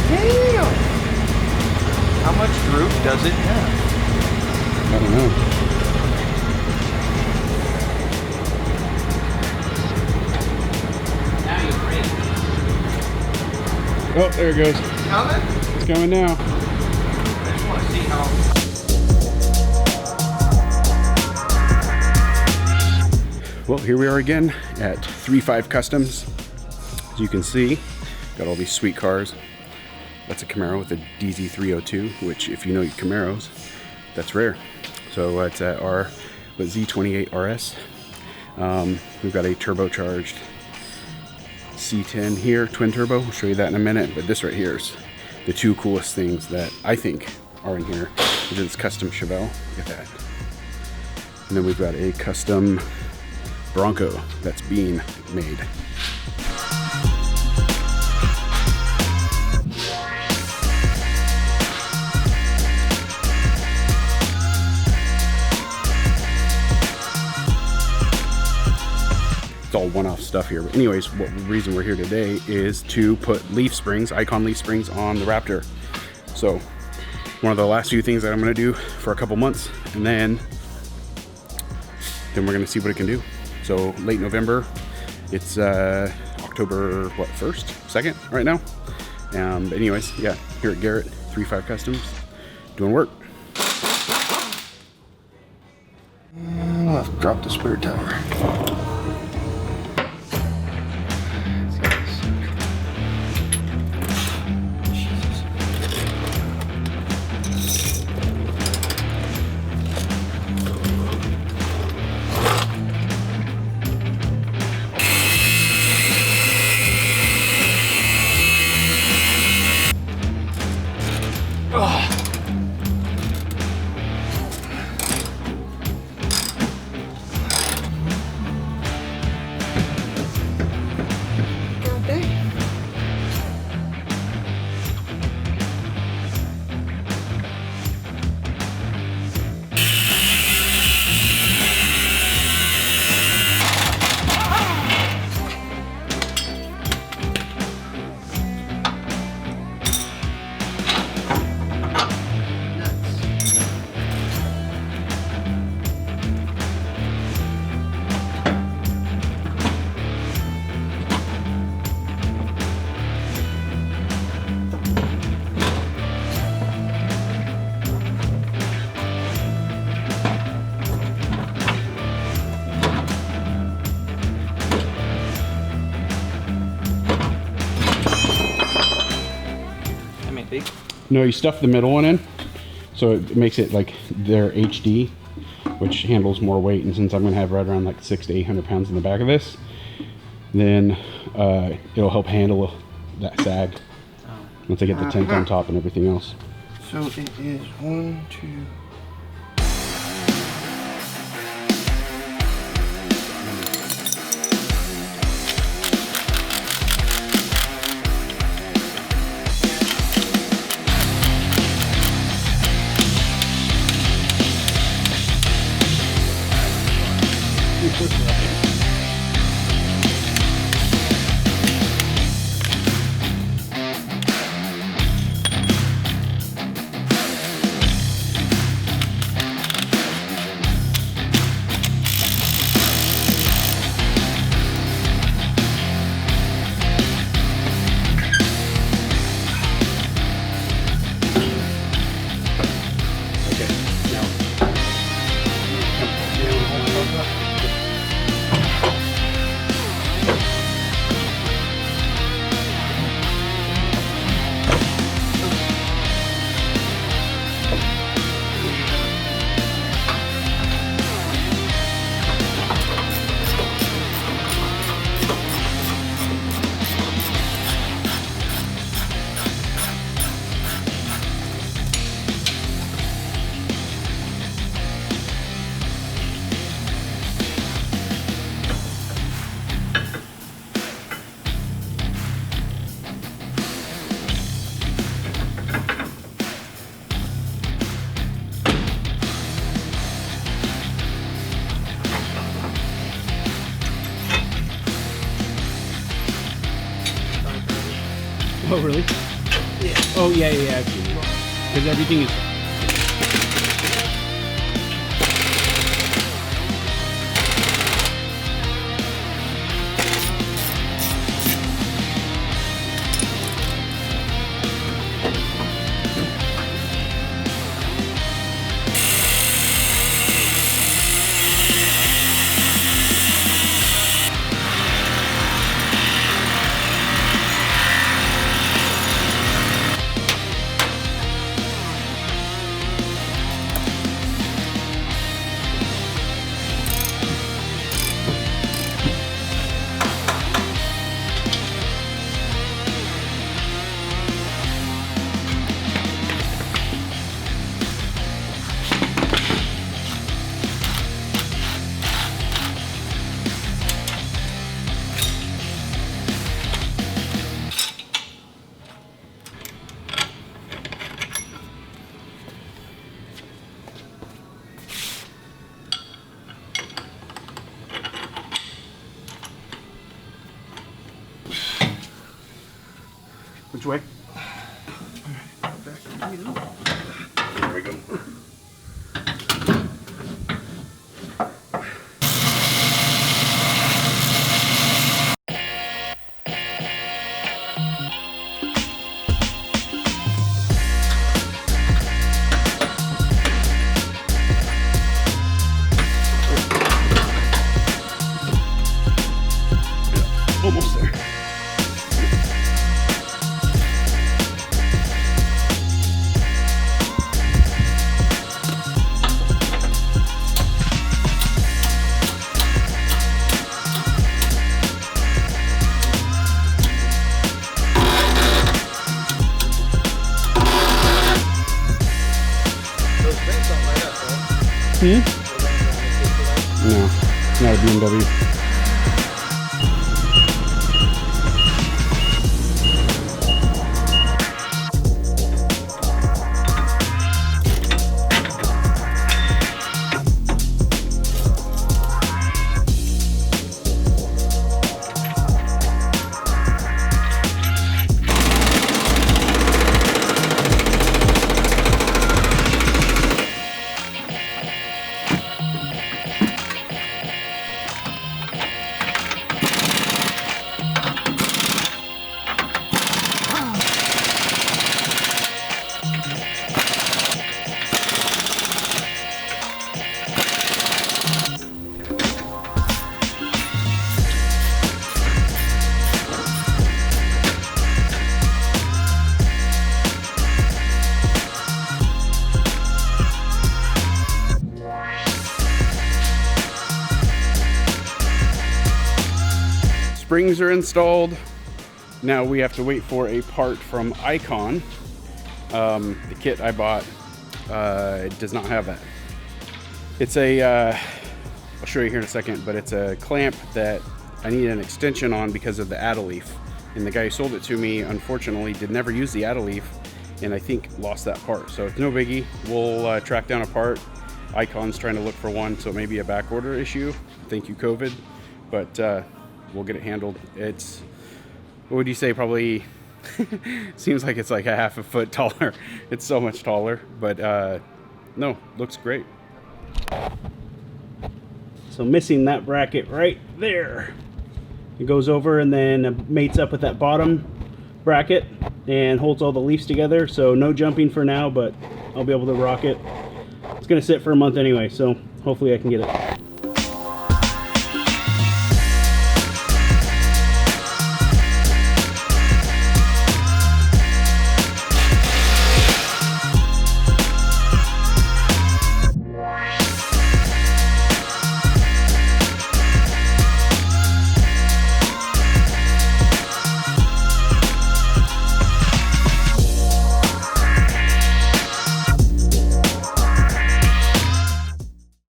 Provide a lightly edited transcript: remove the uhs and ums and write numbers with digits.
Damn! How much roof does it have? I don't know. Now you're great. Oh, there it goes. Coming? It's coming now. I just want to see how. Well, here we are again at 3.5 Customs. As you can see, got all these sweet cars. That's a Camaro with a DZ302, which if you know your Camaros, that's rare. So it's our Z28 RS. We've got a turbocharged C10 here, twin turbo. I'll show you that in a minute, but this right here is the two coolest things that I think are in here. Is this custom Chevelle, look at that. And then we've got a custom Bronco that's being made. It's all one-off stuff here. But anyways, the reason we're here today is to put leaf springs, Icon leaf springs on the Raptor. So one of the last few things that I'm gonna do for a couple months, and then we're gonna see what it can do. So late November, it's October, what, 1st, 2nd right now. But anyways, yeah, here at Garrett, 3.5 Customs, doing work. I'll have to drop the spare tire. No, you stuff the middle one in, so it makes it like their HD, which handles more weight. And since I'm gonna have right around like 600 to 800 pounds in the back of this, then it'll help handle that sag once I get the tent on top and everything else. So it is 1, 2. Oh, really? Oh yeah, I've seen it. Because everything is. Which way? There we go. Almost there. No, it's not a BMW. Springs are installed. Now we have to wait for a part from Icon. The kit I bought it does not have that. It's a, I'll show you here in a second, but it's a clamp that I need an extension on because of the addle leaf. And the guy who sold it to me, unfortunately, did never use the addle leaf, and I think lost that part. So it's no biggie. We'll track down a part. Icon's trying to look for one, so it may be a back order issue. Thank you, COVID. But we'll get it handled. It's, what would you say, probably seems like it's like a half a foot taller. It's so much taller, but no, looks great. So missing that bracket right there. It goes over and then mates up with that bottom bracket and holds all the leaves together. So no jumping for now, but I'll be able to rock it. It's gonna sit for a month anyway, so hopefully I can get it.